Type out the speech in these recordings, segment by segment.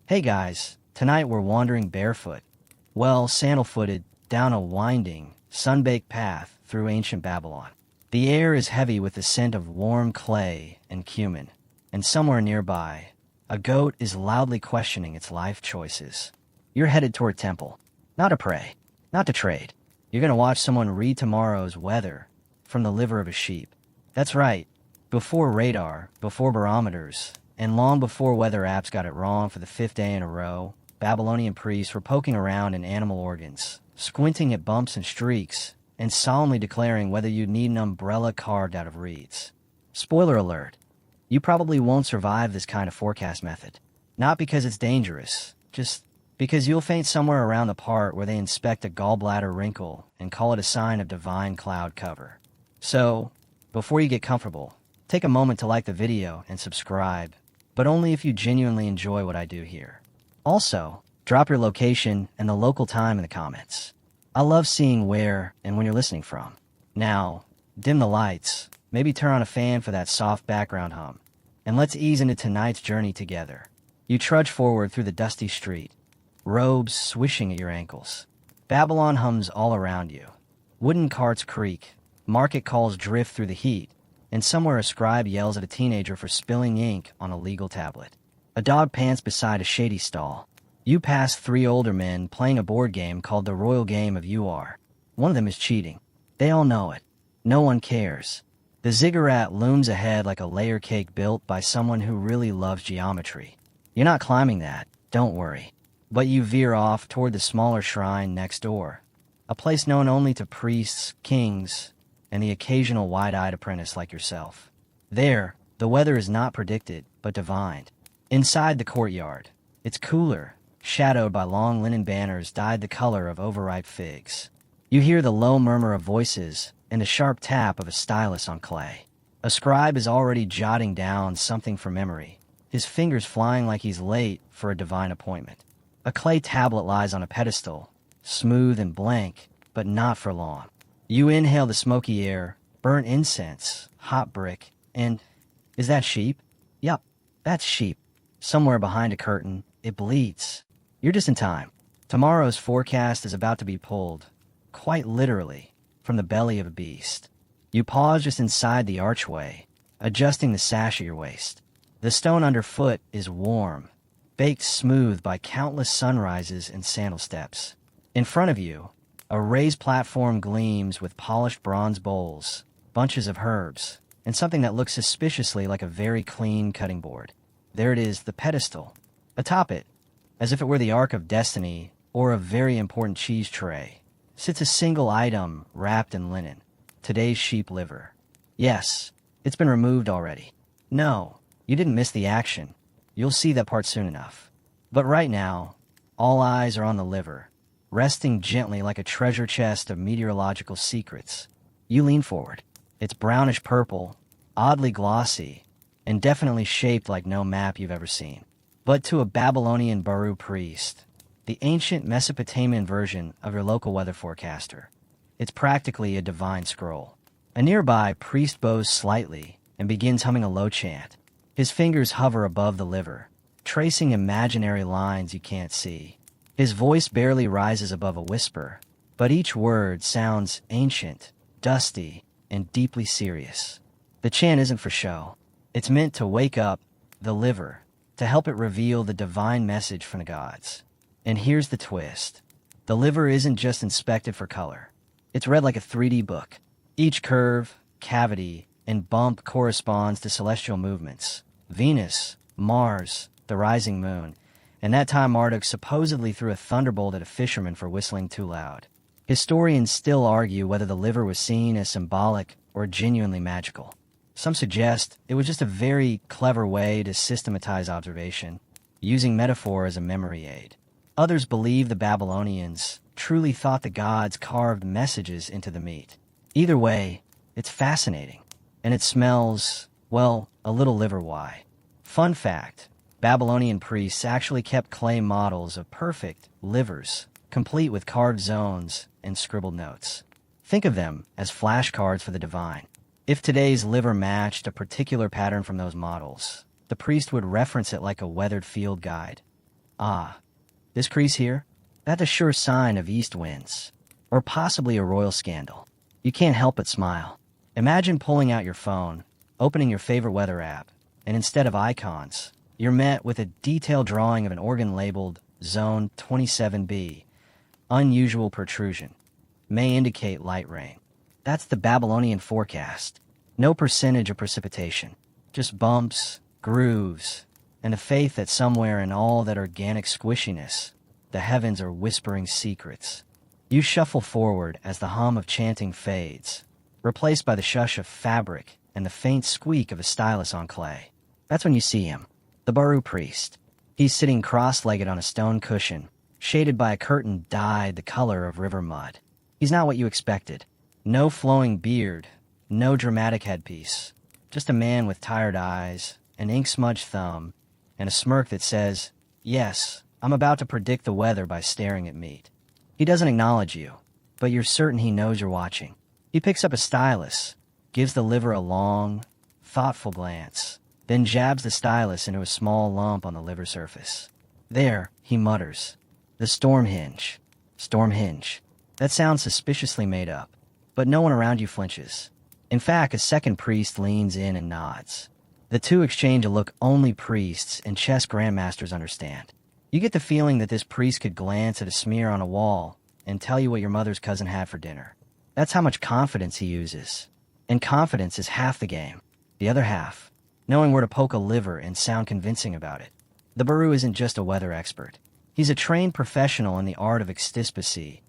Hey guys, tonight we're wandering barefoot, well, sandal-footed, down a winding, sun-baked path through ancient Babylon. The air is heavy with the scent of warm clay and cumin, and somewhere nearby, a goat is loudly questioning its life choices. You're headed toward temple, not to pray, not to trade. You're gonna watch someone read tomorrow's weather from the liver of a sheep. That's right, before radar, before barometers, and long before weather apps got it wrong for the fifth day in a row, Babylonian priests were poking around in animal organs, squinting at bumps and streaks, and solemnly declaring whether you'd need an umbrella carved out of reeds. Spoiler alert, you probably won't survive this kind of forecast method. Not because it's dangerous, just because you'll faint somewhere around the part where they inspect a gallbladder wrinkle and call it a sign of divine cloud cover. So, before you get comfortable, take a moment to like the video and subscribe, but only if you genuinely enjoy what I do here. Also, drop your location and the local time in the comments. I love seeing where and when you're listening from. Now, dim the lights, maybe turn on a fan for that soft background hum, and let's ease into tonight's journey together. You trudge forward through the dusty street, robes swishing at your ankles. Babylon hums all around you. Wooden carts creak, market calls drift through the heat, and somewhere a scribe yells at a teenager for spilling ink on a legal tablet. A dog pants beside a shady stall. You pass three older men playing a board game called the Royal Game of You Are. One of them is cheating. They all know it. No one cares. The ziggurat looms ahead like a layer cake built by someone who really loves geometry. You're not climbing that, don't worry. But you veer off toward the smaller shrine next door. A place known only to priests, kings, and the occasional wide-eyed apprentice like yourself. There, the weather is not predicted, but divined. Inside the courtyard, it's cooler, shadowed by long linen banners dyed the color of overripe figs. You hear the low murmur of voices and the sharp tap of a stylus on clay. A scribe is already jotting down something from memory, his fingers flying like he's late for a divine appointment. A clay tablet lies on a pedestal, smooth and blank, but not for long. You inhale the smoky air, burnt incense, hot brick, and... is that sheep? Yup, that's sheep. Somewhere behind a curtain, it bleeds. You're just in time. Tomorrow's forecast is about to be pulled, quite literally, from the belly of a beast. You pause just inside the archway, adjusting the sash at your waist. The stone underfoot is warm, baked smooth by countless sunrises and sandal steps. In front of you, a raised platform gleams with polished bronze bowls, bunches of herbs, and something that looks suspiciously like a very clean cutting board. There it is, the pedestal. Atop it, as if it were the Ark of Destiny or a very important cheese tray, sits a single item wrapped in linen. Today's sheep liver. Yes, it's been removed already. No, you didn't miss the action. You'll see that part soon enough. But right now, all eyes are on the liver, resting gently like a treasure chest of meteorological secrets. You lean forward. It's brownish purple, oddly glossy, and definitely shaped like no map you've ever seen. But to a Babylonian Baru priest, the ancient Mesopotamian version of your local weather forecaster, it's practically a divine scroll. A nearby priest bows slightly and begins humming a low chant. His fingers hover above the liver, tracing imaginary lines you can't see. His voice barely rises above a whisper, but each word sounds ancient, dusty, and deeply serious. The chant isn't for show. It's meant to wake up the liver, to help it reveal the divine message from the gods. And here's the twist. The liver isn't just inspected for color. It's read like a 3D book. Each curve, cavity, and bump corresponds to celestial movements. Venus, Mars, the rising moon, and that time Marduk supposedly threw a thunderbolt at a fisherman for whistling too loud. Historians still argue whether the liver was seen as symbolic or genuinely magical. Some suggest it was just a very clever way to systematize observation, using metaphor as a memory aid. Others believe the Babylonians truly thought the gods carved messages into the meat. Either way, it's fascinating, and it smells, well, a little liver-y. Fun fact, Babylonian priests actually kept clay models of perfect livers, complete with carved zones and scribbled notes. Think of them as flashcards for the divine. If today's liver matched a particular pattern from those models, the priest would reference it like a weathered field guide. Ah, this crease here? That's a sure sign of east winds. Or possibly a royal scandal. You can't help but smile. Imagine pulling out your phone, opening your favorite weather app, and instead of icons, you're met with a detailed drawing of an organ labeled Zone 27B, unusual protrusion, may indicate light rain. That's the Babylonian forecast. No percentage of precipitation, just bumps, grooves, and a faith that somewhere in all that organic squishiness, the heavens are whispering secrets. You shuffle forward as the hum of chanting fades, replaced by the shush of fabric and the faint squeak of a stylus on clay. That's when you see him, the Baru priest. He's sitting cross-legged on a stone cushion, shaded by a curtain dyed the color of river mud. He's not what you expected. No flowing beard, no dramatic headpiece. Just a man with tired eyes, an ink-smudged thumb, and a smirk that says, "Yes, I'm about to predict the weather by staring at meat." He doesn't acknowledge you, but you're certain he knows you're watching. He picks up a stylus, gives the liver a long, thoughtful glance, then jabs the stylus into a small lump on the liver surface. "There," he mutters. "The storm hinge." Storm hinge. That sounds suspiciously made up, but no one around you flinches. In fact, a second priest leans in and nods. The two exchange a look only priests and chess grandmasters understand. You get the feeling that this priest could glance at a smear on a wall and tell you what your mother's cousin had for dinner. That's how much confidence he uses. And confidence is half the game. The other half, knowing where to poke a liver and sound convincing about it. The Baru isn't just a weather expert. He's a trained professional in the art of extispacy,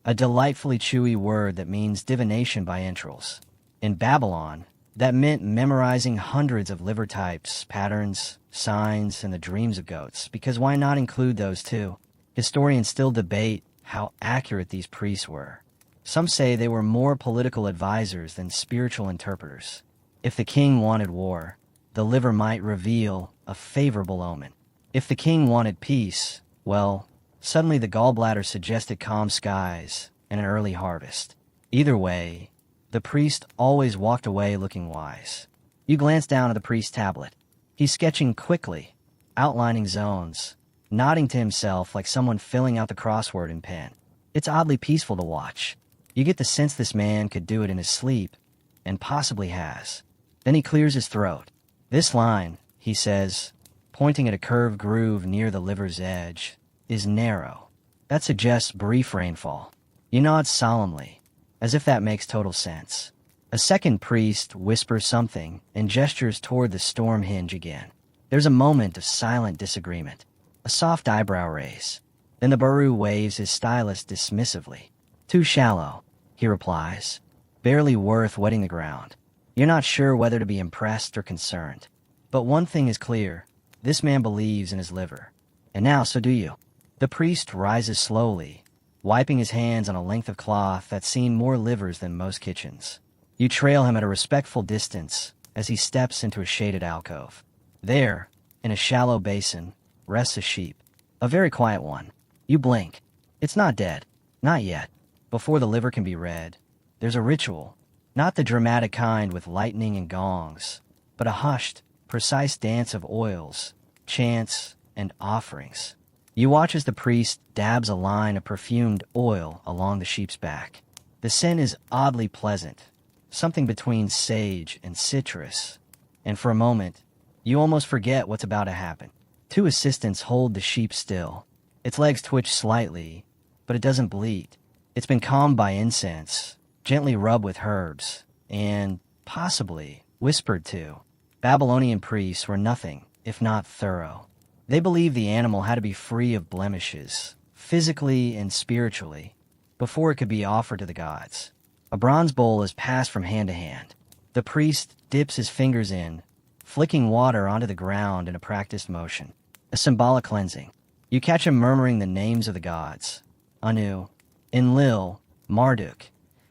a delightfully chewy word that means divination by entrails. In Babylon, that meant memorizing hundreds of liver types, patterns, signs, and the dreams of goats, because why not include those too? Historians still debate how accurate these priests were. Some say they were more political advisors than spiritual interpreters. If the king wanted war, the liver might reveal a favorable omen. If the king wanted peace, well, suddenly the gallbladder suggested calm skies and an early harvest. Either way, the priest always walked away looking wise. You glance down at the priest's tablet. He's sketching quickly, outlining zones, nodding to himself like someone filling out the crossword in pen. It's oddly peaceful to watch. You get the sense this man could do it in his sleep, and possibly has. Then he clears his throat. "This line," he says, pointing at a curved groove near the liver's edge, "is narrow. That suggests brief rainfall." You nod solemnly, as if that makes total sense. A second priest whispers something and gestures toward the storm hinge again. There's a moment of silent disagreement, a soft eyebrow raise. Then the Baru waves his stylus dismissively. "Too shallow," he replies, "barely worth wetting the ground." You're not sure whether to be impressed or concerned. But one thing is clear, this man believes in his liver. And now so do you. The priest rises slowly, wiping his hands on a length of cloth that's seen more livers than most kitchens. You trail him at a respectful distance as he steps into a shaded alcove. There, in a shallow basin, rests a sheep, a very quiet one. You blink. It's not dead. Not yet. Before the liver can be read, there's a ritual. Not the dramatic kind with lightning and gongs, but a hushed, precise dance of oils, chants, and offerings. You watch as the priest dabs a line of perfumed oil along the sheep's back. The scent is oddly pleasant, something between sage and citrus. And for a moment, you almost forget what's about to happen. Two assistants hold the sheep still. Its legs twitch slightly, but it doesn't bleed. It's been calmed by incense, gently rubbed with herbs, and, possibly, whispered to. Babylonian priests were nothing if not thorough. They believed the animal had to be free of blemishes, physically and spiritually, before it could be offered to the gods. A bronze bowl is passed from hand to hand. The priest dips his fingers in, flicking water onto the ground in a practiced motion. A symbolic cleansing. You catch him murmuring the names of the gods. Anu, Enlil, Marduk,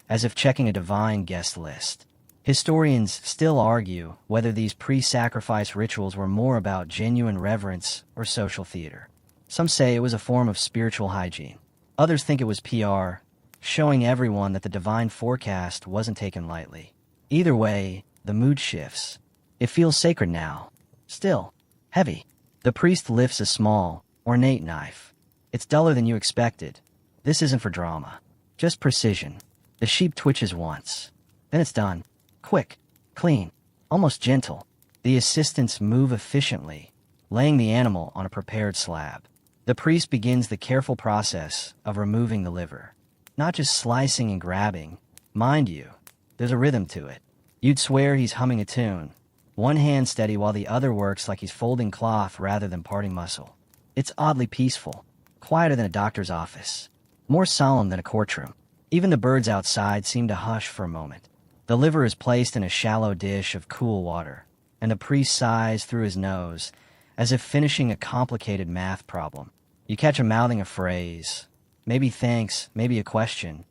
as if checking a divine guest list. Historians still argue whether these pre-sacrifice rituals were more about genuine reverence or social theater. Some say it was a form of spiritual hygiene. Others think it was PR, showing everyone that the divine forecast wasn't taken lightly. Either way, the mood shifts. It feels sacred now. Still, heavy. The priest lifts a small, ornate knife. It's duller than you expected. This isn't for drama. Just precision. The sheep twitches once. Then it's done. Quick. Clean. Almost gentle. The assistants move efficiently, laying the animal on a prepared slab. The priest begins the careful process of removing the liver. Not just slicing and grabbing. Mind you, there's a rhythm to it. You'd swear he's humming a tune. One hand steady while the other works like he's folding cloth rather than parting muscle. It's oddly peaceful. Quieter than a doctor's office. More solemn than a courtroom. Even the birds outside seem to hush for a moment. The liver is placed in a shallow dish of cool water, and the priest sighs through his nose, as if finishing a complicated math problem. You catch him mouthing a phrase, maybe thanks, maybe a question,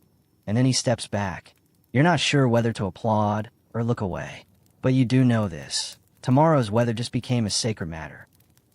and then he steps back. You're not sure whether to applaud or look away. But you do know this. Tomorrow's weather just became a sacred matter.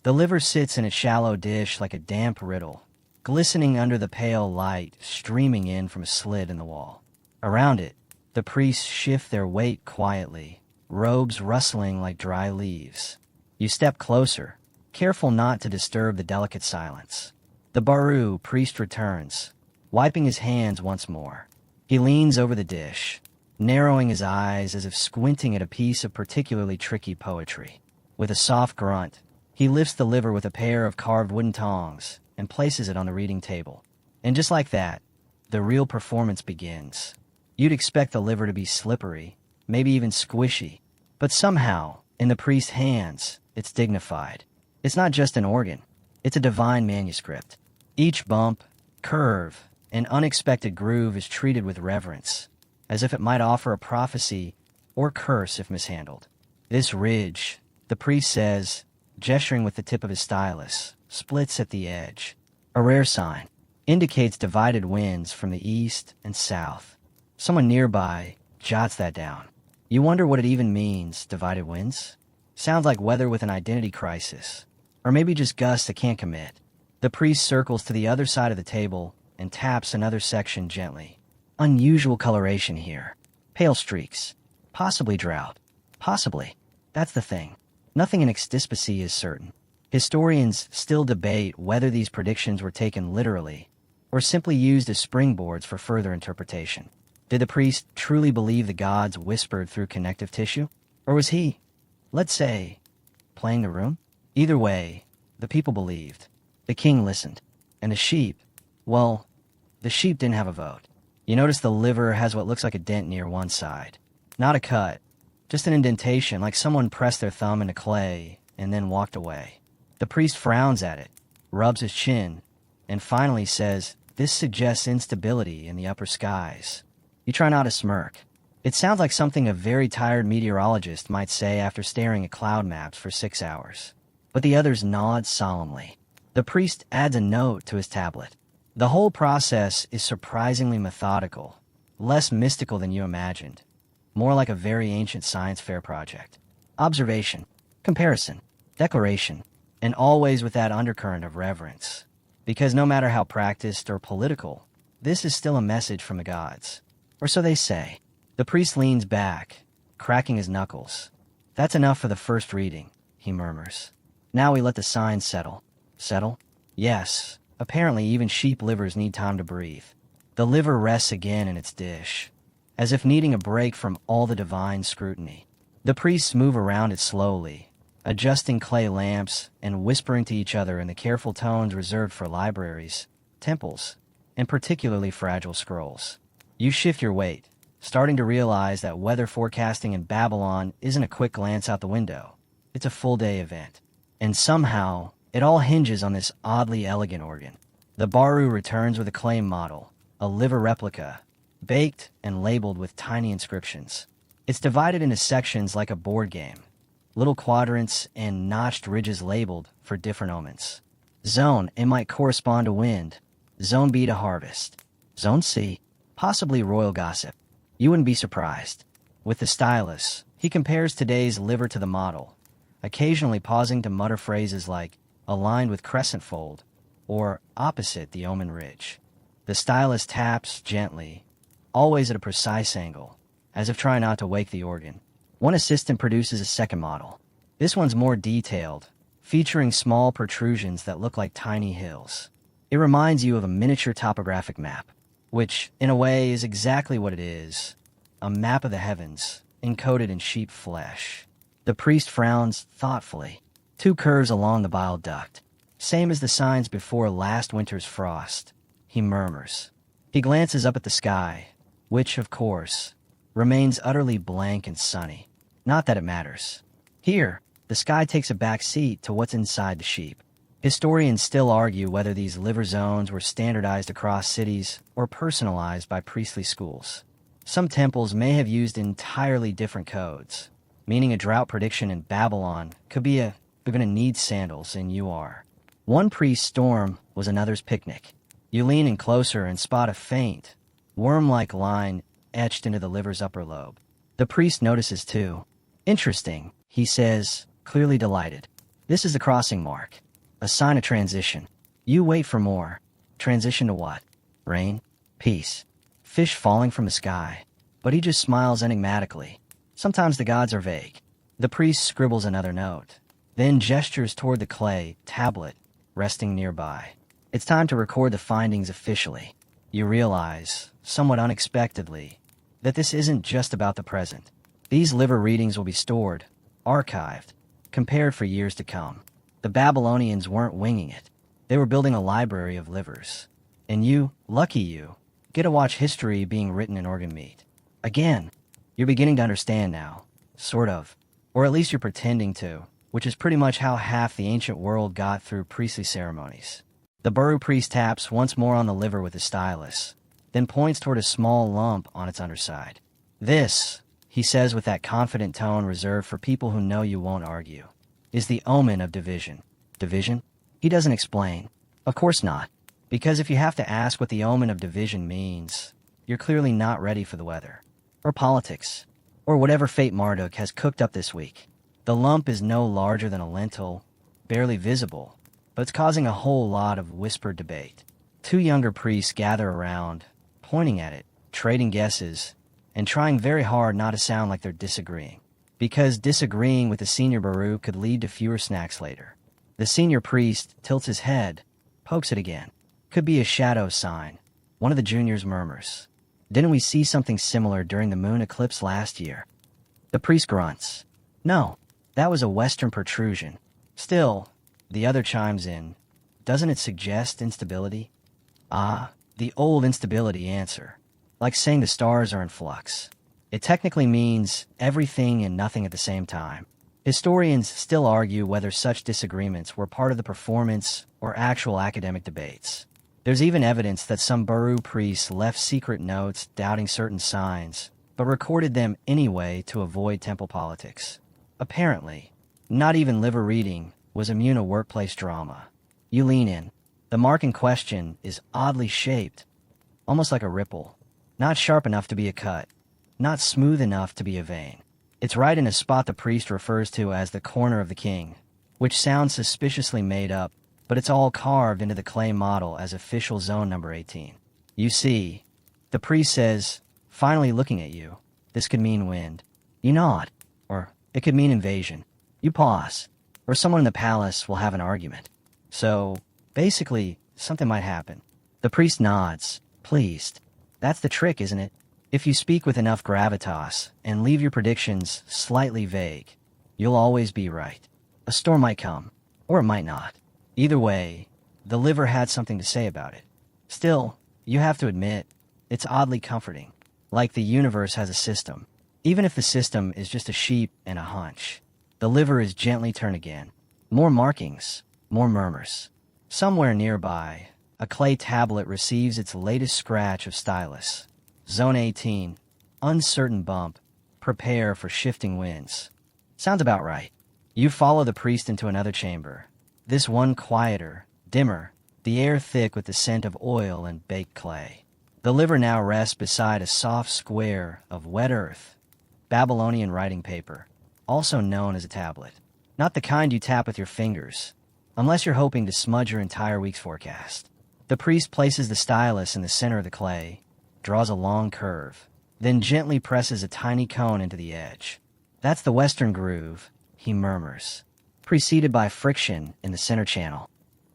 The liver sits in a shallow dish like a damp riddle, glistening under the pale light streaming in from a slit in the wall. Around it, the priests shift their weight quietly, robes rustling like dry leaves. You step closer, careful not to disturb the delicate silence. The Baru priest returns, wiping his hands once more. He leans over the dish, narrowing his eyes as if squinting at a piece of particularly tricky poetry. With a soft grunt, he lifts the liver with a pair of carved wooden tongs and places it on the reading table. And just like that, the real performance begins. You'd expect the liver to be slippery, maybe even squishy, but somehow, in the priest's hands, it's dignified. It's not just an organ, it's a divine manuscript. Each bump, curve, and unexpected groove is treated with reverence, as if it might offer a prophecy or curse if mishandled. This ridge, the priest says, gesturing with the tip of his stylus, splits at the edge. A rare sign. Indicates divided winds from the east and south. Someone nearby jots that down. You wonder what it even means, divided winds? Sounds like weather with an identity crisis. Or maybe just gusts that can't commit. The priest circles to the other side of the table and taps another section gently. Unusual coloration here. Pale streaks. Possibly drought. Possibly. That's the thing. Nothing in extispicy is certain. Historians still debate whether these predictions were taken literally or simply used as springboards for further interpretation. Did the priest truly believe the gods whispered through connective tissue? Or was he, let's say, playing the room? Either way, the people believed. The king listened. And the sheep, well, the sheep didn't have a vote. You notice the liver has what looks like a dent near one side. Not a cut, just an indentation like someone pressed their thumb into clay and then walked away. The priest frowns at it, rubs his chin, and finally says, "This suggests instability in the upper skies." You try not to smirk. It sounds like something a very tired meteorologist might say after staring at cloud maps for 6 hours. But the others nod solemnly. The priest adds a note to his tablet. The whole process is surprisingly methodical, less mystical than you imagined, more like a very ancient science fair project. Observation, comparison, declaration, and always with that undercurrent of reverence. Because no matter how practiced or political, this is still a message from the gods. Or so they say. The priest leans back, cracking his knuckles. "That's enough for the first reading," he murmurs. "Now we let the signs settle." Settle? Yes. Apparently even sheep livers need time to breathe. The liver rests again in its dish, as if needing a break from all the divine scrutiny. The priests move around it slowly, adjusting clay lamps and whispering to each other in the careful tones reserved for libraries, temples, and particularly fragile scrolls. You shift your weight, starting to realize that weather forecasting in Babylon isn't a quick glance out the window. It's a full-day event. And somehow, it all hinges on this oddly elegant organ. The Baru returns with a clay model, a liver replica, baked and labeled with tiny inscriptions. It's divided into sections like a board game, little quadrants and notched ridges labeled for different omens. Zone A might correspond to wind, Zone B to harvest, Zone C, possibly royal gossip. You wouldn't be surprised. With the stylus, he compares today's liver to the model, occasionally pausing to mutter phrases like aligned with crescent fold or opposite the omen ridge. The stylus taps gently, always at a precise angle, as if trying not to wake the organ. One assistant produces a second model. This one's more detailed, featuring small protrusions that look like tiny hills. It reminds you of a miniature topographic map, which, in a way, is exactly what it is, a map of the heavens, encoded in sheep flesh. The priest frowns thoughtfully. 2 curves along the bile duct, same as the signs before last winter's frost. He murmurs. He glances up at the sky, which, of course, remains utterly blank and sunny. Not that it matters. Here, the sky takes a back seat to what's inside the sheep. Historians still argue whether these liver zones were standardized across cities or personalized by priestly schools. Some temples may have used entirely different codes, meaning a drought prediction in Babylon could be "you're gonna need sandals," and you are. One priest's storm was another's picnic. You lean in closer and spot a faint, worm-like line etched into the liver's upper lobe. The priest notices too. "Interesting," he says, clearly delighted. "This is the crossing mark. A sign of transition." You wait for more. Transition to what? Rain? Peace? Fish falling from the sky? But he just smiles enigmatically. Sometimes the gods are vague. The priest scribbles another note, then gestures toward the clay tablet resting nearby. It's time to record the findings officially. You realize, somewhat unexpectedly, that this isn't just about the present. These liver readings will be stored, archived, compared for years to come. The Babylonians weren't winging it. They were building a library of livers. And you, lucky you, get to watch history being written in organ meat. Again, you're beginning to understand now. Sort of. Or at least you're pretending to, which is pretty much how half the ancient world got through priestly ceremonies. The Buru priest taps once more on the liver with his stylus, then points toward a small lump on its underside. "This," he says with that confident tone reserved for people who know you won't argue, "is the omen of division." Division? He doesn't explain. Of course not. Because if you have to ask what the omen of division means, you're clearly not ready for the weather. Or politics. Or whatever fate Marduk has cooked up this week. The lump is no larger than a lentil, barely visible, but it's causing a whole lot of whispered debate. 2 younger priests gather around, pointing at it, trading guesses, and trying very hard not to sound like they're disagreeing. Because disagreeing with the senior Baru could lead to fewer snacks later. The senior priest tilts his head, pokes it again. Could be a shadow sign. One of the juniors murmurs. "Didn't we see something similar during the moon eclipse last year?" The priest grunts. "No, that was a western protrusion." Still, the other chimes in. "Doesn't it suggest instability?" "Ah, the old instability answer. Like saying the stars are in flux. It technically means everything and nothing at the same time." Historians still argue whether such disagreements were part of the performance or actual academic debates. There's even evidence that some Baru priests left secret notes doubting certain signs, but recorded them anyway to avoid temple politics. Apparently, not even liver reading was immune to workplace drama. You lean in. The mark in question is oddly shaped, almost like a ripple. Not sharp enough to be a cut, not smooth enough to be a vein. It's right in a spot the priest refers to as the corner of the king, which sounds suspiciously made up, but it's all carved into the clay model as official zone number 18. You see, the priest says, finally looking at you, "This could mean wind." You nod. Or it could mean invasion. You pause. Or someone in the palace will have an argument. So, basically, something might happen. The priest nods, pleased. That's the trick, isn't it? If you speak with enough gravitas and leave your predictions slightly vague, you'll always be right. A storm might come, or it might not. Either way, the liver had something to say about it. Still, you have to admit, it's oddly comforting. Like the universe has a system. Even if the system is just a sheep and a hunch. The liver is gently turned again. More markings, more murmurs. Somewhere nearby, a clay tablet receives its latest scratch of stylus. Zone 18, uncertain bump, prepare for shifting winds. Sounds about right. You follow the priest into another chamber. This one quieter, dimmer, the air thick with the scent of oil and baked clay. The liver now rests beside a soft square of wet earth, Babylonian writing paper, also known as a tablet. Not the kind you tap with your fingers, unless you're hoping to smudge your entire week's forecast. The priest places the stylus in the center of the clay, draws a long curve, then gently presses a tiny cone into the edge. "That's the western groove," he murmurs. preceded by friction in the center channel.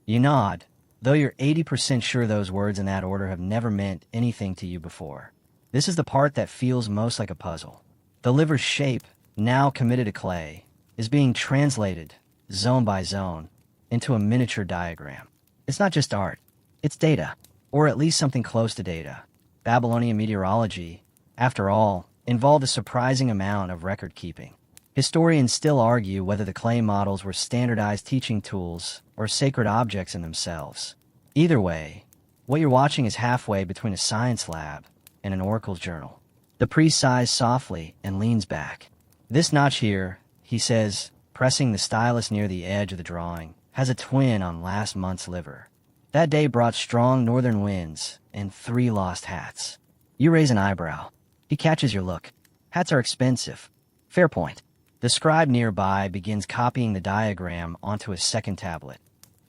You nod, though you're 80% sure those words in that order have never meant anything to you before. This is the part that feels most like a puzzle. The liver's shape, now committed to clay, is being translated, zone by zone, into a miniature diagram. It's not just art, it's data, or at least something close to data. Babylonian meteorology, after all, involved a surprising amount of record keeping. Historians still argue whether the clay models were standardized teaching tools or sacred objects in themselves. Either way, what you're watching is halfway between a science lab and an oracle's journal. The priest sighs softly and leans back. This notch here, he says, pressing the stylus near the edge of the drawing, has a twin on last month's liver. That day brought strong northern winds and 3 lost hats. You raise an eyebrow. He catches your look. Hats are expensive. Fair point. The scribe nearby begins copying the diagram onto a second tablet,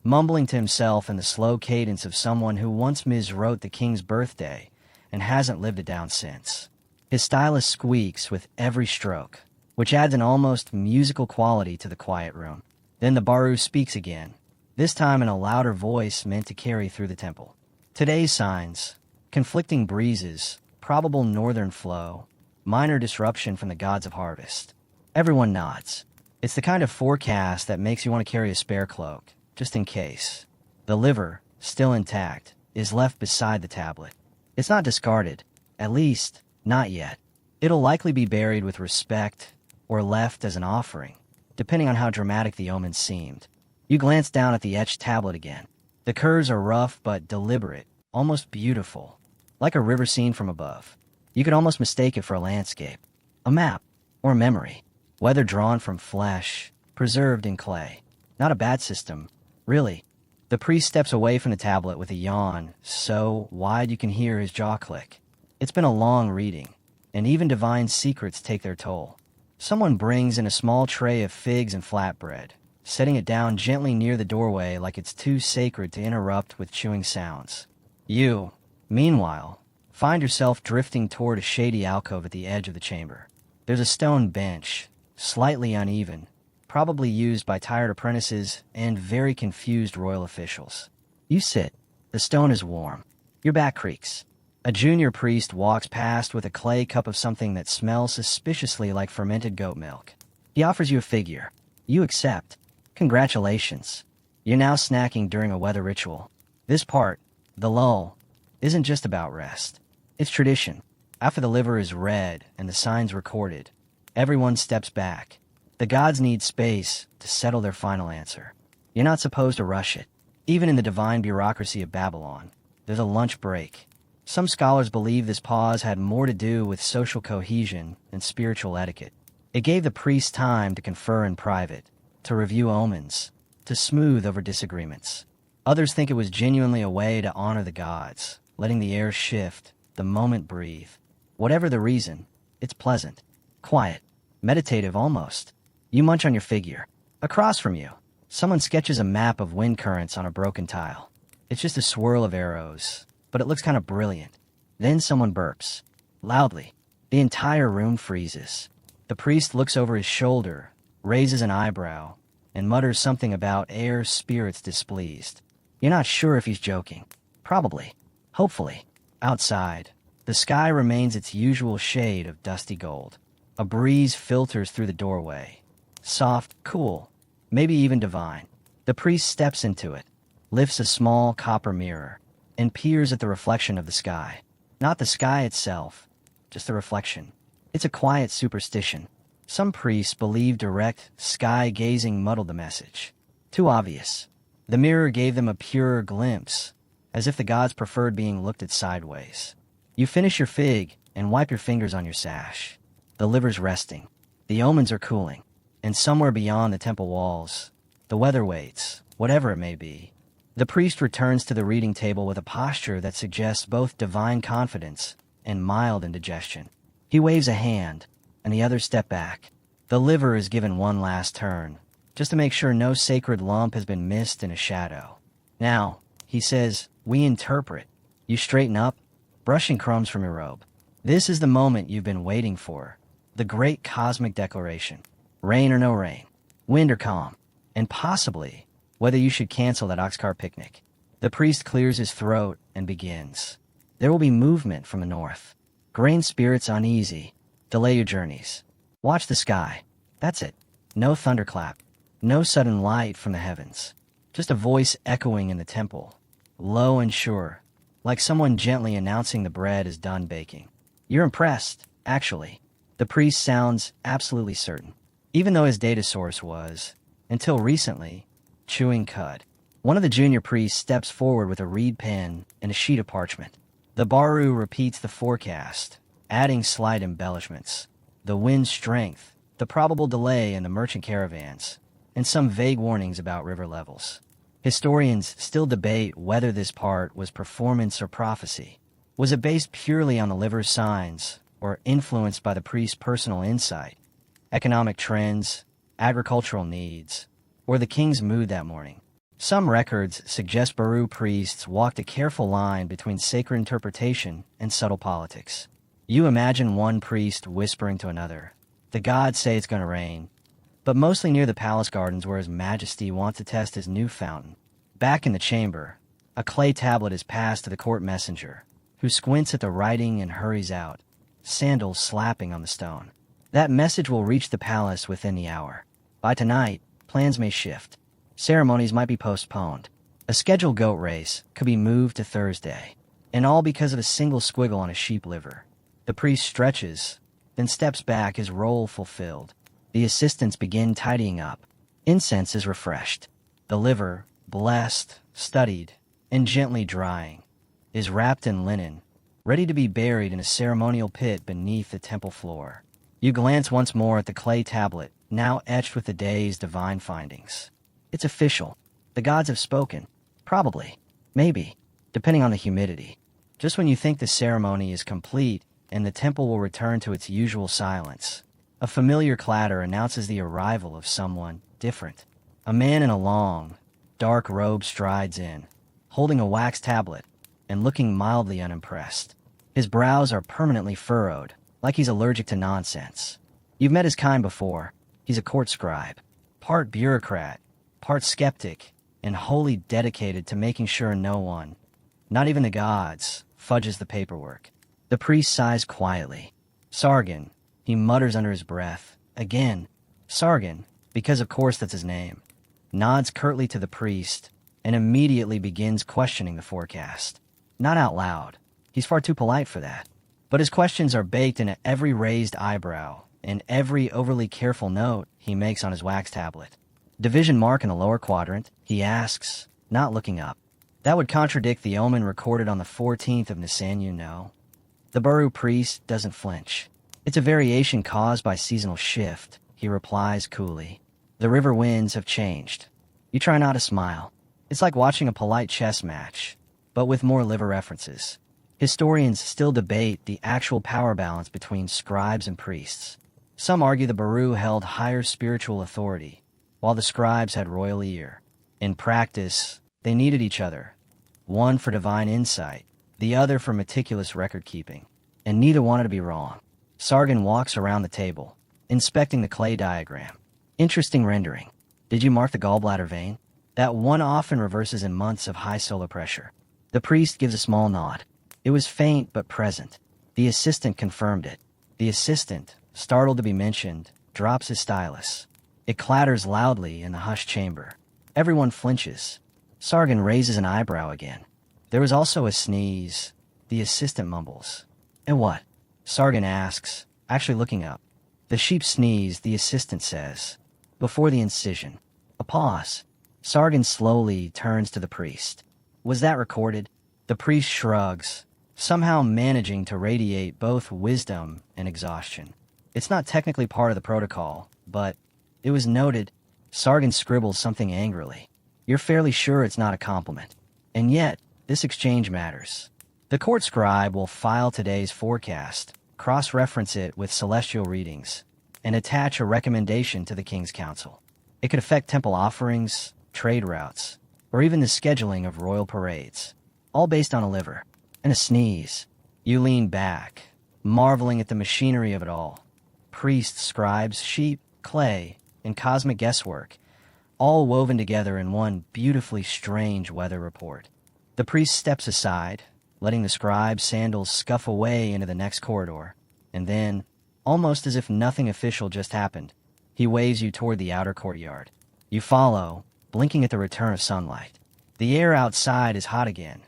mumbling to himself in the slow cadence of someone who once miswrote the king's birthday and hasn't lived it down since. His stylus squeaks with every stroke, which adds an almost musical quality to the quiet room. Then the Baru speaks again, this time in a louder voice meant to carry through the temple. Today's signs: conflicting breezes, probable northern flow, minor disruption from the gods of harvest. Everyone nods. It's the kind of forecast that makes you want to carry a spare cloak, just in case. The liver, still intact, is left beside the tablet. It's not discarded, at least, not yet. It'll likely be buried with respect or left as an offering, depending on how dramatic the omens seemed. You glance down at the etched tablet again. The curves are rough but deliberate, almost beautiful, like a river scene from above. You could almost mistake it for a landscape, a map, or a memory. Weather drawn from flesh, preserved in clay. Not a bad system, really. The priest steps away from the tablet with a yawn so wide you can hear his jaw click. It's been a long reading, and even divine secrets take their toll. Someone brings in a small tray of figs and flatbread, setting it down gently near the doorway like it's too sacred to interrupt with chewing sounds. You, meanwhile, find yourself drifting toward a shady alcove at the edge of the chamber. There's a stone bench, slightly uneven, probably used by tired apprentices and very confused royal officials. You sit. The stone is warm. Your back creaks. A junior priest walks past with a clay cup of something that smells suspiciously like fermented goat milk. He offers you a figure. You accept. Congratulations. You're now snacking during a weather ritual. This part, the lull, isn't just about rest. It's tradition. After the liver is read and the signs recorded, everyone steps back. The gods need space to settle their final answer. You're not supposed to rush it. Even in the divine bureaucracy of Babylon, there's a lunch break. Some scholars believe this pause had more to do with social cohesion than spiritual etiquette. It gave the priests time to confer in private, to review omens, to smooth over disagreements. Others think it was genuinely a way to honor the gods, letting the air shift, the moment breathe. Whatever the reason, it's pleasant, quiet, meditative almost. You munch on your figure. Across from you, someone sketches a map of wind currents on a broken tile. It's just a swirl of arrows, but it looks kind of brilliant. Then someone burps. Loudly. The entire room freezes. The priest looks over his shoulder, raises an eyebrow, and mutters something about air spirits displeased. You're not sure if he's joking. Probably. Hopefully. Outside, the sky remains its usual shade of dusty gold. A breeze filters through the doorway. Soft, cool, maybe even divine. The priest steps into it, lifts a small copper mirror, and peers at the reflection of the sky. Not the sky itself, just the reflection. It's a quiet superstition. Some priests believe direct, sky-gazing muddled the message. Too obvious. The mirror gave them a purer glimpse, as if the gods preferred being looked at sideways. You finish your fig and wipe your fingers on your sash. The liver's resting. The omens are cooling. And somewhere beyond the temple walls, the weather waits, whatever it may be. The priest returns to the reading table with a posture that suggests both divine confidence and mild indigestion. He waves a hand, and the others step back. The liver is given one last turn, just to make sure no sacred lump has been missed in a shadow. Now, he says, we interpret. You straighten up, brushing crumbs from your robe. This is the moment you've been waiting for, the great cosmic declaration. Rain or no rain, wind or calm, and possibly whether you should cancel that oxcart picnic. The priest clears his throat and begins. There will be movement from the north. Grain spirits uneasy. Delay your journeys. Watch the sky. That's it. No thunderclap. No sudden light from the heavens. Just a voice echoing in the temple. Low and sure. Like someone gently announcing the bread is done baking. You're impressed, actually. The priest sounds absolutely certain. Even though his data source was, until recently, chewing cud. One of the junior priests steps forward with a reed pen and a sheet of parchment. The Baru repeats the forecast, adding slight embellishments. The wind's strength, the probable delay in the merchant caravans, and some vague warnings about river levels. Historians still debate whether this part was performance or prophecy. Was it based purely on the liver's signs, or influenced by the priest's personal insight, economic trends, agricultural needs, or the king's mood that morning? Some records suggest Baru priests walked a careful line between sacred interpretation and subtle politics. You imagine one priest whispering to another, "The gods say it's going to rain," but mostly near the palace gardens where His Majesty wants to test his new fountain. Back in the chamber, a clay tablet is passed to the court messenger, who squints at the writing and hurries out, sandals slapping on the stone. That message will reach the palace within the hour. By tonight, plans may shift. Ceremonies might be postponed. A scheduled goat race could be moved to Thursday, and all because of a single squiggle on a sheep liver. The priest stretches, then steps back, his role fulfilled. The assistants begin tidying up. Incense is refreshed. The liver, blessed, studied, and gently drying, is wrapped in linen, ready to be buried in a ceremonial pit beneath the temple floor. You glance once more at the clay tablet, now etched with the day's divine findings. It's official. The gods have spoken. Probably. Maybe. Depending on the humidity. Just when you think the ceremony is complete and the temple will return to its usual silence, a familiar clatter announces the arrival of someone different. A man in a long, dark robe strides in, holding a wax tablet and looking mildly unimpressed. His brows are permanently furrowed, like he's allergic to nonsense. You've met his kind before. He's a court scribe, part bureaucrat, part skeptic, and wholly dedicated to making sure no one, not even the gods, fudges the paperwork. The priest sighs quietly. Sargon, he mutters under his breath. Again, Sargon, because of course that's his name. Nods curtly to the priest, and immediately begins questioning the forecast. Not out loud. He's far too polite for that. But his questions are baked into every raised eyebrow and every overly careful note he makes on his wax tablet. Division mark in the lower quadrant, he asks, not looking up. That would contradict the omen recorded on the 14th of Nisan, you know. The Baru priest doesn't flinch. It's a variation caused by seasonal shift, he replies coolly. The river winds have changed. You try not to smile. It's like watching a polite chess match, but with more liver references. Historians still debate the actual power balance between scribes and priests. Some argue the Baru held higher spiritual authority, while the scribes had royal ear. In practice, they needed each other, one for divine insight, the other for meticulous record-keeping, and neither wanted to be wrong. Sargon walks around the table, inspecting the clay diagram. Interesting rendering. Did you mark the gallbladder vein? That one often reverses in months of high solar pressure. The priest gives a small nod. It was faint but present. The assistant confirmed it. The assistant, startled to be mentioned, drops his stylus. It clatters loudly in the hushed chamber. Everyone flinches. Sargon raises an eyebrow again. There was also a sneeze. The assistant mumbles. And what? Sargon asks, actually looking up. The sheep sneeze, the assistant says. Before the incision. A pause. Sargon slowly turns to the priest. Was that recorded? The priest shrugs, somehow managing to radiate both wisdom and exhaustion. It's not technically part of the protocol, but it was noted. Sargon scribbles something angrily. You're fairly sure it's not a compliment. And yet, this exchange matters. The court scribe will file today's forecast, cross-reference it with celestial readings, and attach a recommendation to the king's council. It could affect temple offerings, trade routes, or even the scheduling of royal parades, all based on a liver and a sneeze. You lean back, marveling at the machinery of it all. Priests, scribes, sheep, clay, and cosmic guesswork, all woven together in one beautifully strange weather report. The priest steps aside, letting the scribe's sandals scuff away into the next corridor, and then, almost as if nothing official just happened, he waves you toward the outer courtyard. You follow, blinking at the return of sunlight. The air outside is hot again,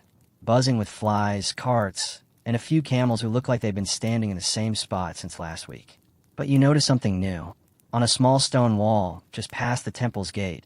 buzzing with flies, carts, and a few camels who look like they've been standing in the same spot since last week. But you notice something new. On a small stone wall, just past the temple's gate,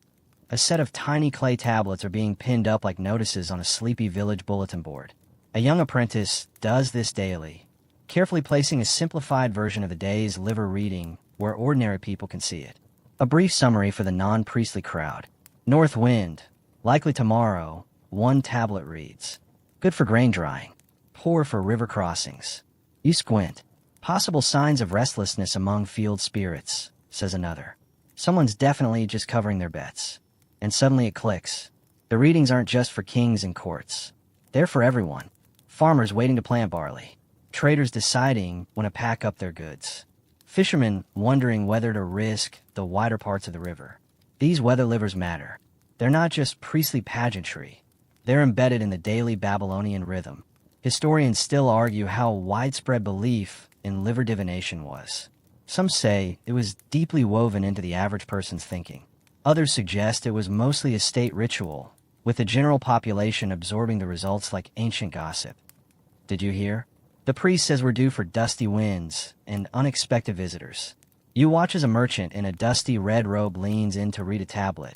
a set of tiny clay tablets are being pinned up like notices on a sleepy village bulletin board. A young apprentice does this daily, carefully placing a simplified version of the day's liver reading where ordinary people can see it. A brief summary for the non-priestly crowd. North wind, likely tomorrow, one tablet reads. Good for grain drying, poor for river crossings. You squint. Possible signs of restlessness among field spirits, says another. Someone's definitely just covering their bets. And suddenly it clicks. The readings aren't just for kings and courts. They're for everyone. Farmers waiting to plant barley. Traders deciding when to pack up their goods. Fishermen wondering whether to risk the wider parts of the river. These weather livers matter. They're not just priestly pageantry. They're embedded in the daily Babylonian rhythm. Historians still argue how widespread belief in liver divination was. Some say it was deeply woven into the average person's thinking. Others suggest it was mostly a state ritual, with the general population absorbing the results like ancient gossip. Did you hear? The priest says we're due for dusty winds and unexpected visitors. You watch as a merchant in a dusty red robe leans in to read a tablet,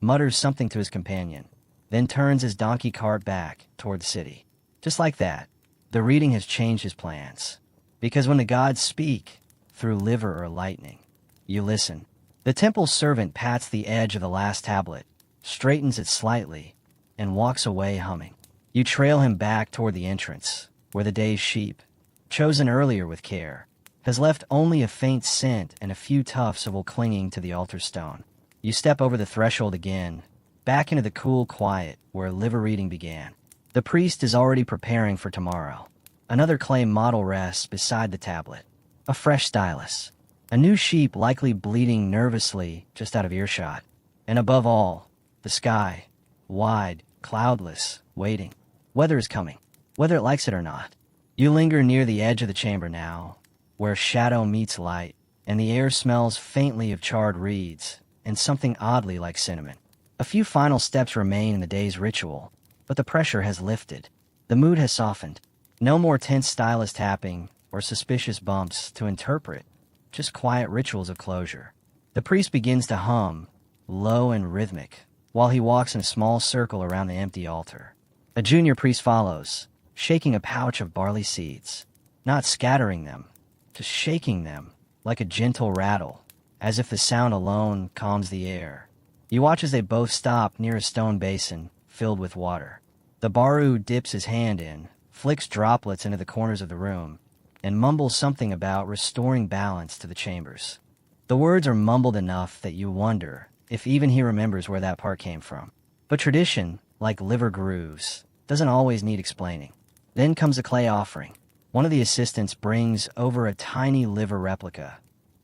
mutters something to his companion, then turns his donkey cart back toward the city. Just like that, the reading has changed his plans. Because when the gods speak, through liver or lightning, you listen. The temple servant pats the edge of the last tablet, straightens it slightly, and walks away humming. You trail him back toward the entrance, where the day's sheep, chosen earlier with care, has left only a faint scent and a few tufts of wool clinging to the altar stone. You step over the threshold again, back into the cool quiet where liver reading began. The priest is already preparing for tomorrow. Another clay model rests beside the tablet. A fresh stylus. A new sheep likely bleating nervously just out of earshot. And above all, the sky. Wide, cloudless, waiting. Weather is coming, whether it likes it or not. You linger near the edge of the chamber now, where shadow meets light, and the air smells faintly of charred reeds and something oddly like cinnamon. A few final steps remain in the day's ritual, but the pressure has lifted. The mood has softened. No more tense stylus tapping or suspicious bumps to interpret, just quiet rituals of closure. The priest begins to hum, low and rhythmic, while he walks in a small circle around the empty altar. A junior priest follows, shaking a pouch of barley seeds, not scattering them, just shaking them like a gentle rattle, as if the sound alone calms the air. You watch as they both stop near a stone basin filled with water. The baru dips his hand in, flicks droplets into the corners of the room, and mumbles something about restoring balance to the chambers. The words are mumbled enough that you wonder if even he remembers where that part came from. But tradition, like liver grooves, doesn't always need explaining. Then comes a clay offering. One of the assistants brings over a tiny liver replica,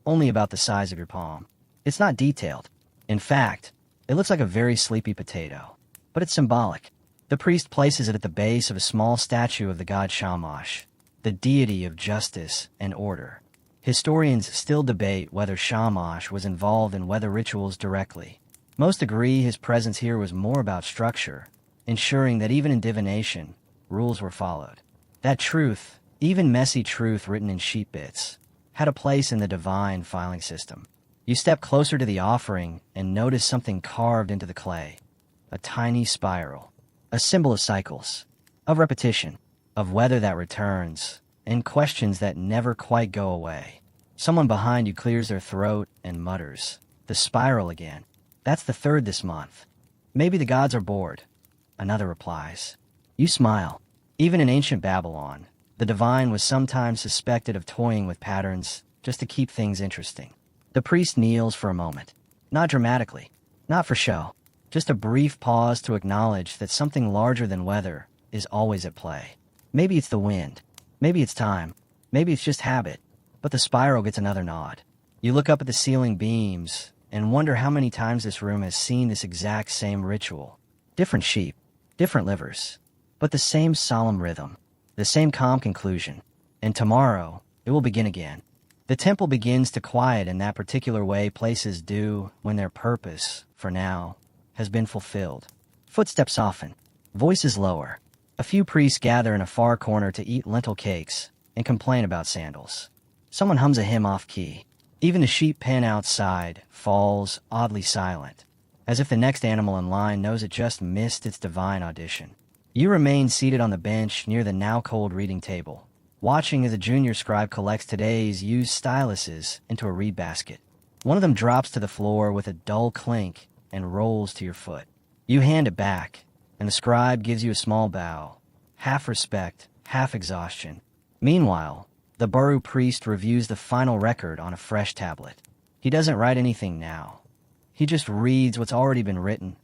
only about the size of your palm. It's not detailed. In fact, it looks like a very sleepy potato, but it's symbolic. The priest places it at the base of a small statue of the god Shamash, the deity of justice and order. Historians still debate whether Shamash was involved in weather rituals directly. Most agree his presence here was more about structure, ensuring that even in divination, rules were followed. That truth, even messy truth written in sheep bits, had a place in the divine filing system. You step closer to the offering and notice something carved into the clay. A tiny spiral, a symbol of cycles, of repetition, of weather that returns, and questions that never quite go away. Someone behind you clears their throat and mutters, "The spiral again. That's the third this month. Maybe the gods are bored." Another replies. You smile. Even in ancient Babylon, the divine was sometimes suspected of toying with patterns just to keep things interesting. The priest kneels for a moment. Not dramatically, not for show, just a brief pause to acknowledge that something larger than weather is always at play. Maybe it's the wind. Maybe it's time. Maybe it's just habit. But the spiral gets another nod. You look up at the ceiling beams, and wonder how many times this room has seen this exact same ritual. Different sheep, different livers, but the same solemn rhythm, the same calm conclusion. And tomorrow, it will begin again. The temple begins to quiet in that particular way places do when their purpose, for now, has been fulfilled. Footsteps soften, voices lower. A few priests gather in a far corner to eat lentil cakes and complain about sandals. Someone hums a hymn off-key. Even the sheep pen outside falls oddly silent, as if the next animal in line knows it just missed its divine audition. You remain seated on the bench near the now-cold reading table, watching as a junior scribe collects today's used styluses into a reed basket. One of them drops to the floor with a dull clink and rolls to your foot. You hand it back, and the scribe gives you a small bow, half respect, half exhaustion. Meanwhile, the Baru priest reviews the final record on a fresh tablet. He doesn't write anything now. He just reads what's already been written,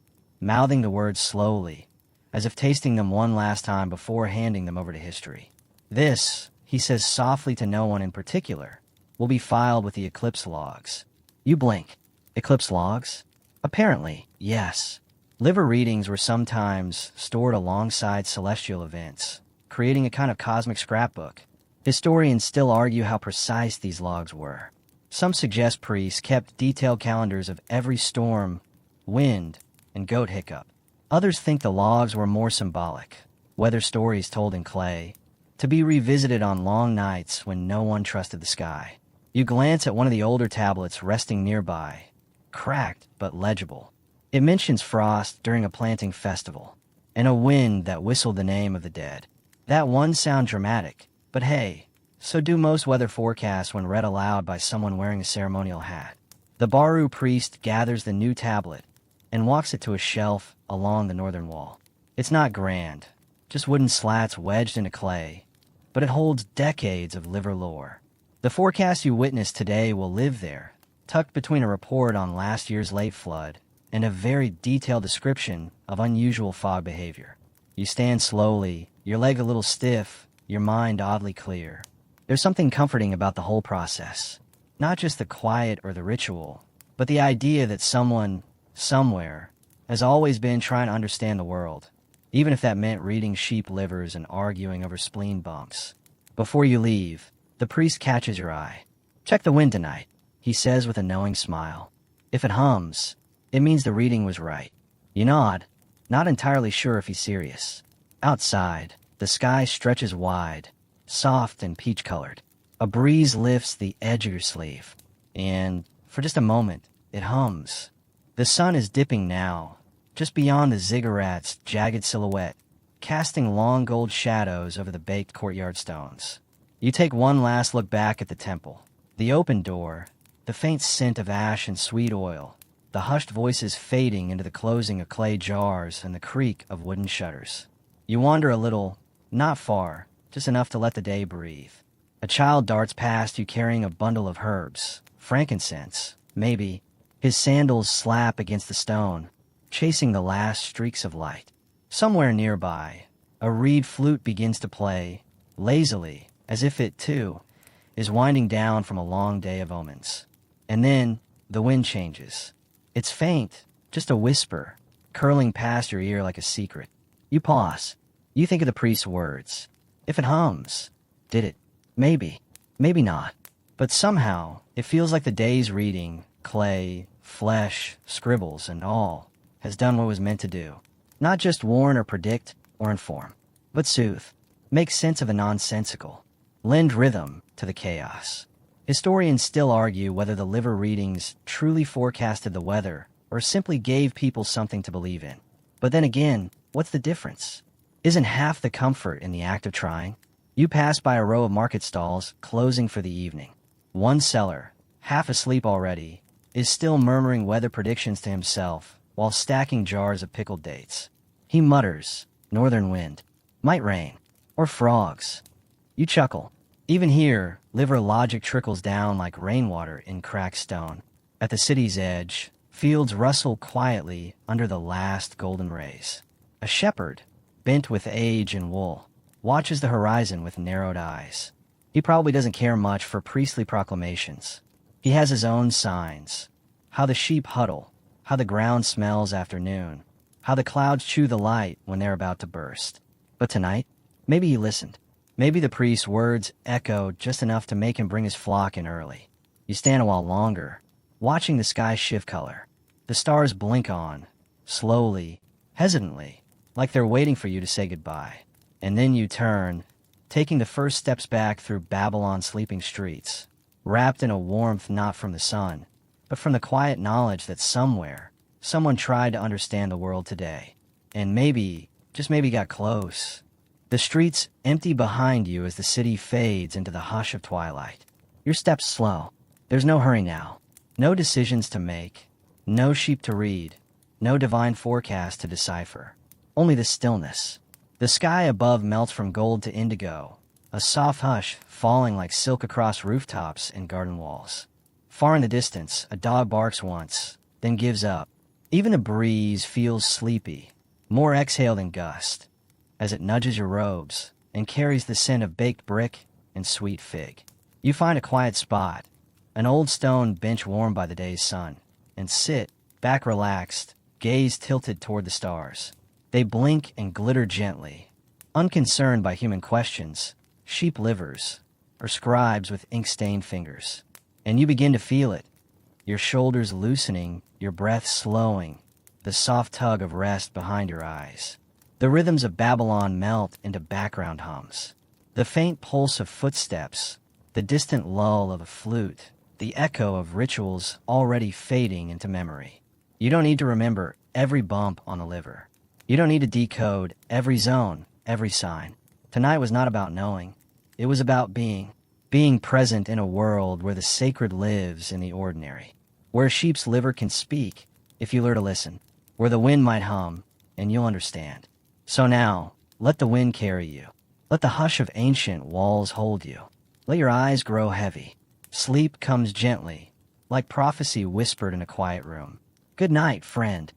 mouthing the words slowly, as if tasting them one last time before handing them over to history. This, he says softly to no one in particular, will be filed with the eclipse logs. You blink. Eclipse logs? Apparently, yes. Liver readings were sometimes stored alongside celestial events, creating a kind of cosmic scrapbook. Historians still argue how precise these logs were. Some suggest priests kept detailed calendars of every storm, wind, and goat hiccup. Others think the logs were more symbolic, weather stories told in clay, to be revisited on long nights when no one trusted the sky. You glance at one of the older tablets resting nearby, cracked but legible. It mentions frost during a planting festival, and a wind that whistled the name of the dead. That one sound dramatic, but hey, so do most weather forecasts when read aloud by someone wearing a ceremonial hat. The Baru priest gathers the new tablet and walks it to a shelf along the northern wall. It's not grand, just wooden slats wedged into clay, but it holds decades of liver lore. The forecast you witness today will live there, tucked between a report on last year's late flood and a very detailed description of unusual fog behavior. You stand slowly, your leg a little stiff, your mind oddly clear. There's something comforting about the whole process. Not just the quiet or the ritual, but the idea that someone, somewhere, has always been trying to understand the world, even if that meant reading sheep livers and arguing over spleen bumps. Before you leave, the priest catches your eye. Check the wind tonight, he says with a knowing smile. If it hums, it means the reading was right. You nod, not entirely sure if he's serious. Outside, the sky stretches wide, soft and peach-colored. A breeze lifts the edge of your sleeve, and, for just a moment, it hums. The sun is dipping now, just beyond the ziggurat's jagged silhouette, casting long gold shadows over the baked courtyard stones. You take one last look back at the temple. The open door, the faint scent of ash and sweet oil, the hushed voices fading into the closing of clay jars and the creak of wooden shutters. You wander a little, not far, just enough to let the day breathe. A child darts past you carrying a bundle of herbs, frankincense, maybe. His sandals slap against the stone, chasing the last streaks of light. Somewhere nearby, a reed flute begins to play, lazily, as if it, too, is winding down from a long day of omens. And then, the wind changes. It's faint, just a whisper, curling past your ear like a secret. You pause. You think of the priest's words. If it hums, did it? Maybe. Maybe not. But somehow, it feels like the day's reading, clay, flesh, scribbles, and all, has done what was meant to do. Not just warn or predict or inform, but soothe, make sense of the nonsensical, lend rhythm to the chaos. Historians still argue whether the liver readings truly forecasted the weather or simply gave people something to believe in. But then again, what's the difference? Isn't half the comfort in the act of trying? You pass by a row of market stalls closing for the evening. One seller, half asleep already, is still murmuring weather predictions to himself while stacking jars of pickled dates. He mutters, northern wind, might rain, or frogs. You chuckle. Even here, liver logic trickles down like rainwater in cracked stone. At the city's edge, fields rustle quietly under the last golden rays. A shepherd, bent with age and wool, watches the horizon with narrowed eyes. He probably doesn't care much for priestly proclamations. He has his own signs. how the sheep huddle, how the ground smells after noon, how the clouds chew the light when they're about to burst. But tonight, maybe he listened. Maybe the priest's words echoed just enough to make him bring his flock in early. You stand a while longer, watching the sky shift color. The stars blink on, slowly, hesitantly, like they're waiting for you to say goodbye. And then you turn, taking the first steps back through Babylon's sleeping streets, wrapped in a warmth not from the sun, but from the quiet knowledge that somewhere, someone tried to understand the world today. And maybe, just maybe got close. The streets empty behind you as the city fades into the hush of twilight. Your steps slow. There's no hurry now. No decisions to make. No sheep to read. No divine forecast to decipher. Only the stillness. The sky above melts from gold to indigo, a soft hush falling like silk across rooftops and garden walls. Far in the distance, a dog barks once, then gives up. Even a breeze feels sleepy, more exhale than gust, as it nudges your robes and carries the scent of baked brick and sweet fig. You find a quiet spot, an old stone bench warmed by the day's sun, and sit, back relaxed, gaze tilted toward the stars. They blink and glitter gently, unconcerned by human questions, sheep livers, or scribes with ink-stained fingers. And you begin to feel it, your shoulders loosening, your breath slowing, the soft tug of rest behind your eyes. The rhythms of Babylon melt into background hums. The faint pulse of footsteps, the distant lull of a flute, the echo of rituals already fading into memory. You don't need to remember every bump on the liver. You don't need to decode every zone, every sign. Tonight was not about knowing. It was about being. Being present in a world where the sacred lives in the ordinary. Where a sheep's liver can speak, if you learn to listen. Where the wind might hum, and you'll understand. So now, let the wind carry you. Let the hush of ancient walls hold you. Let your eyes grow heavy. Sleep comes gently, like prophecy whispered in a quiet room. Good night, friend.